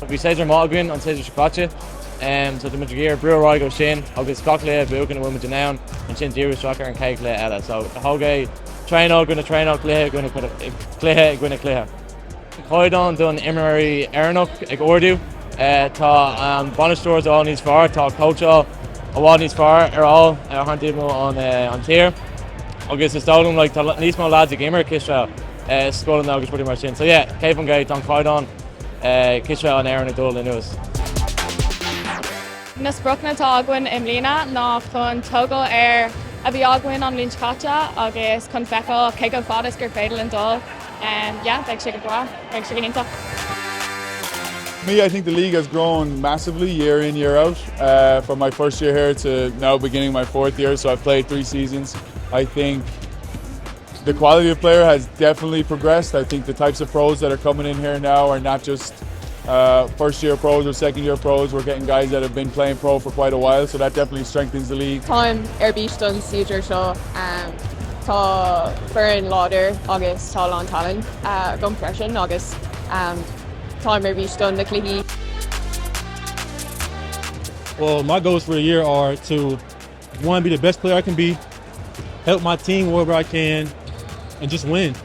Bhí séidir mágainn an séidir sibáte, so the Madrigal brewer go sin, agus gachle bugan a woman down, and sin dear striker and cake le ella. So the whole guy train out, gonna clehe, gonna put clehe. Coidon done Emery Ernok ag ordu, tá bonus stores all needs far, tá coach all needs far all handimo on tier. Agus is stolen like the least more lads a gamer Cispheil scoring now pretty much in. So yeah, Cavan guy don Coidon, Cispheil and Aaron Adol in news. Na sprocna tá aghain im lína ná chun tógáil a bhí aghain an lín caite agus chun feicáil cé go fádas gur féidir an dul. Yeah, beag sé go bra, beag sé go ínta. Me, I think the league has grown massively year in, year out. From my first year here to now beginning my fourth year, so I've played 3 seasons. I think the quality of player has definitely progressed. I think the types of pros that are coming in here now are not just first year pros or second year pros. We're getting guys that have been playing pro for quite a while, so that definitely strengthens the league. Time bís don Cedar seo tá fearan láidir agus tá an talent gom freisin agus time bís don na cluichí. Well, my goals for the year are to, one, be the best player I can be, help my team wherever I can, and just win.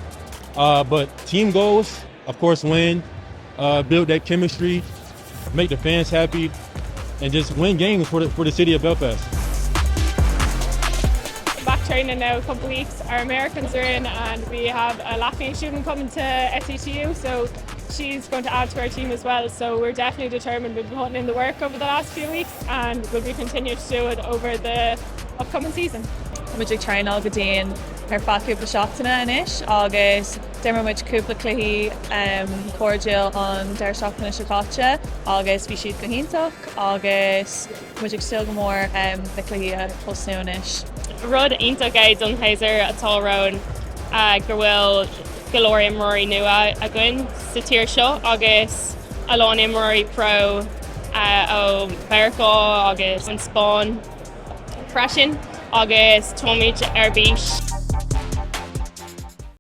But team goals, of course, win, build that chemistry, make the fans happy, and just win games for the city of Belfast. Back training now a couple of weeks. Our Americans are in and we have a Latvian student coming to SETU, so she's going to add to our team as well. So we're definitely determined. We've been putting in the work over the last few weeks and we'll be continuing to do it over the upcoming season. Muidig trein all go déan faciúpla seachtainna inis agus deirme muid cúpla cluichí cordial an deir seachtainna sibáte agus bhí siad go hiontach agus muidig still go mór le cluichí a chosnú inis. Rud ionach é don Hazer atá rón gur bhfuil golóir imreoirí nua a gcuin sa tír seo agus alán imreoirí pro ó Bearcá agus an Spáin freisin agus toid ar bís.